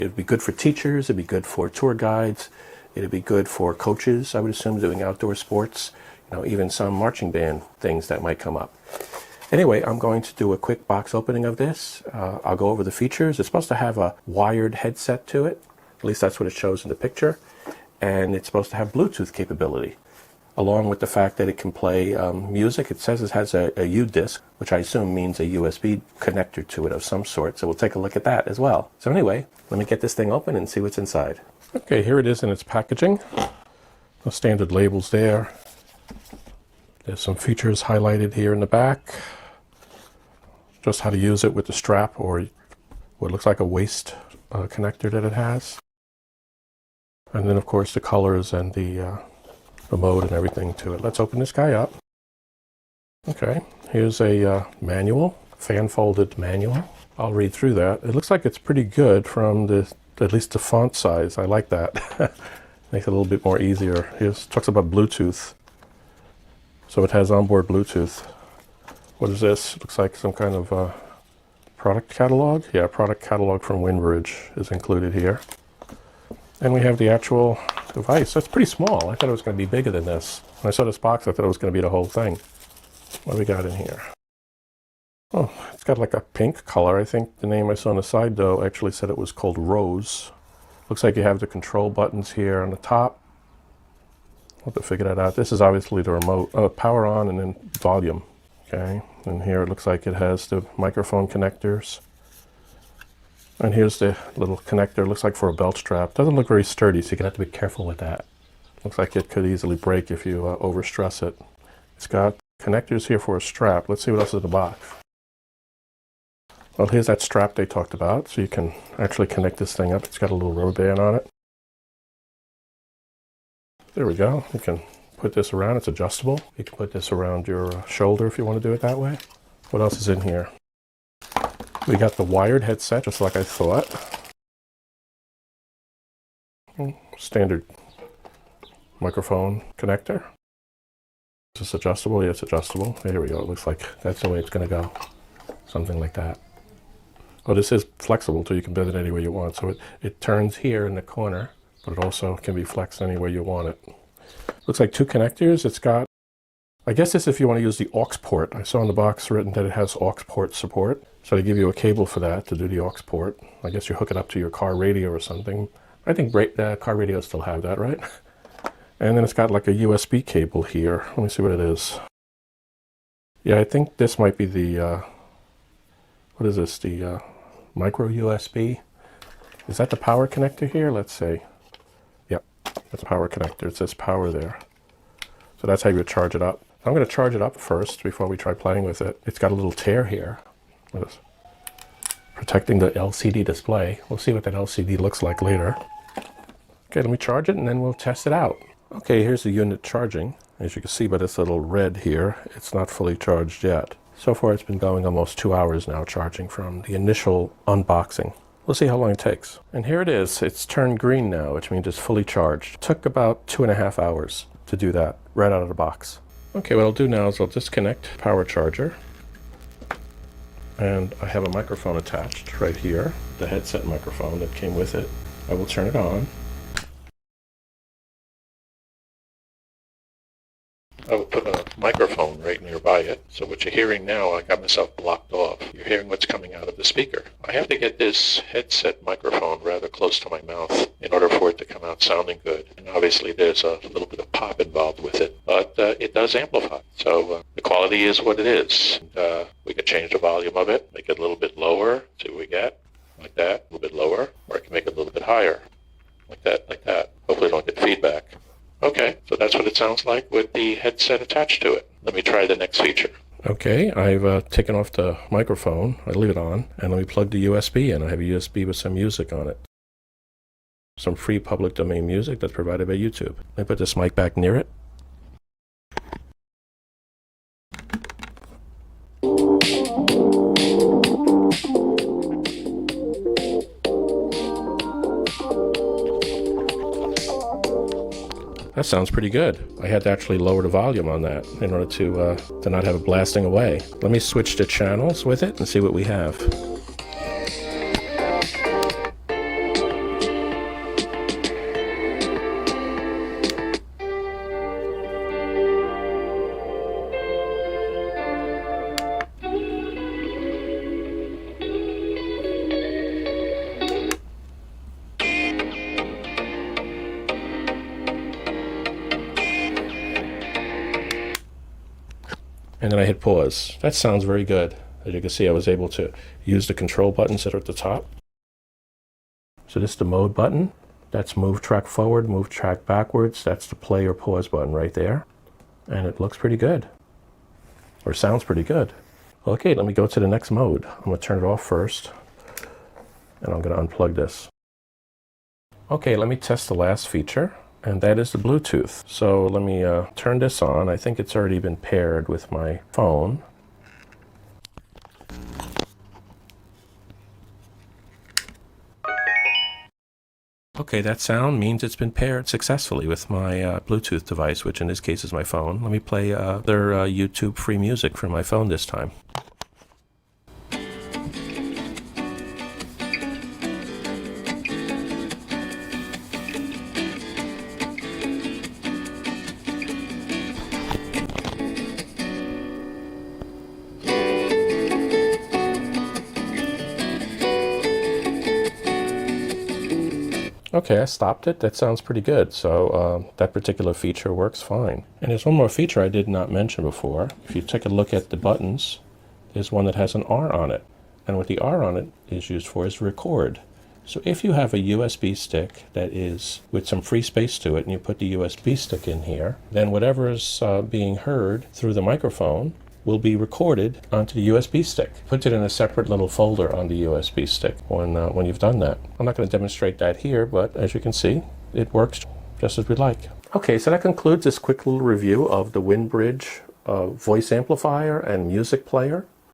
It'd be good for teachers, it'd be good for tour guides, it'd be good for coaches, I would assume, doing outdoor sports, even some marching band things that might come up. Anyway, I'm going to do a quick box opening of this. I'll go over the features. It's supposed to have a wired headset to it. At least that's what it shows in the picture. And it's supposed to have Bluetooth capability, along with the fact that it can play music. It says it has a U-disc, which I assume means a USB connector to it of some sort. So we'll take a look at that as well. So anyway, let me get this thing open and see what's inside. Okay, here it is in its packaging. The standard labels there. There's some features highlighted here in the back. Just how to use it with the strap or what looks like a waist connector that it has. And then of course the colors and the mode and everything to it. Let's open this guy up. Okay, here's a manual, fan-folded manual. I'll read through that. It looks like it's pretty good from at least the font size. I like that. Makes it a little bit more easier. It talks about Bluetooth. So it has onboard Bluetooth. What is this? It looks like some kind of product catalog. Yeah, product catalog from WinBridge is included here. And we have the actual device. That's pretty small. I thought it was going to be bigger than this. When I saw this box, I thought it was going to be the whole thing. What do we got in here? Oh, it's got like a pink color. I think the name I saw on the side, though, actually said it was called Rose. Looks like you have the control buttons here on the top. I'll have to figure that out. This is obviously the remote. Power on and then volume. Okay, and here it looks like it has the microphone connectors. And here's the little connector. Looks like for a belt strap. Doesn't look very sturdy, so you're going to have to be careful with that. Looks like it could easily break if you overstress it. It's got connectors here for a strap. Let's see what else is in the box. Well, here's that strap they talked about, so you can actually connect this thing up. It's got a little rubber band on it. There we go. You can put this around. It's adjustable. You can put this around your shoulder if you want to do it that way. What else is in here? We got the wired headset, just like I thought. Standard microphone connector. Is this adjustable? Yeah, it's adjustable. There we go. It looks like that's the way it's going to go. Something like that. Oh, this is flexible, so you can bend it any way you want. So it turns here in the corner, but it also can be flexed any way you want it. Looks like two connectors. It's got, I guess this is if you want to use the aux port. I saw in the box written that it has aux port support. So they give you a cable for that to do the aux port. I guess you hook it up to your car radio or something. I think car radios still have that, right? And then it's got like a USB cable here. Let me see what it is. Yeah, I think this might be the, what is this? The micro USB? Is that the power connector here? Let's see. Yep, that's a power connector. It says power there. So that's how you would charge it up. I'm going to charge it up first before we try playing with it. It's got a little tear here. What is protecting the LCD display. We'll see what that LCD looks like later. Okay, let me charge it and then we'll test it out. Okay, here's the unit charging. As you can see by this little red here, it's not fully charged yet. So far it's been going almost 2 hours now charging from the initial unboxing. We'll see how long it takes. And here it is. It's turned green now, which means it's fully charged. It took about 2.5 hours to do that right out of the box. Okay, what I'll do now is I'll disconnect the power charger. And I have a microphone attached right here, the headset microphone that came with it. I will turn it on. I will put a microphone right nearby it. So what you're hearing now, I got myself blocked off. You're hearing what's coming out of the speaker. I have to get this headset microphone rather close to my mouth in order for it to come out sounding good. And obviously there's a little bit of pop involved with it, but it does amplify. So the quality is what it is. And, we can change the volume of it, make it a little bit lower, see what we get, like that, a little bit lower, or I can make it a little bit higher, like that, like that. Hopefully I don't get feedback. Okay, so that's what it sounds like with the headset attached to it. Let me try the next feature. Okay, I've taken off the microphone. I leave it on, and let me plug the USB in. I have a USB with some music on it. Some free public domain music that's provided by YouTube. Let me put this mic back near it. That sounds pretty good. I had to actually lower the volume on that in order to not have it blasting away. Let me switch to channels with it and see what we have. and then I hit pause. That sounds very good. As you can see, I was able to use the control buttons that are at the top. So this is the mode button. That's move track forward, move track backwards. That's the play or pause button right there. And it looks pretty good, or sounds pretty good. Okay, let me go to the next mode. I'm going to turn it off first, and I'm going to unplug this. Okay, let me test the last feature, and that is the Bluetooth. So let me turn this on. I think it's already been paired with my phone. Okay, that sound means it's been paired successfully with my Bluetooth device, which in this case is my phone. Let me play their YouTube free music from my phone this time. Okay, I stopped it. That sounds pretty good. So that particular feature works fine. And there's one more feature I did not mention before. If you take a look at the buttons, there's one that has an R on it. And what the R on it is used for is record. So if you have a USB stick that is with some free space to it, and you put the USB stick in here, then whatever is being heard through the microphone will be recorded onto the USB stick. Put it in a separate little folder on the USB stick when you've done that. I'm not going to demonstrate that here, but as you can see, it works just as we'd like. Okay, so that concludes this quick little review of the WinBridge voice amplifier and music player.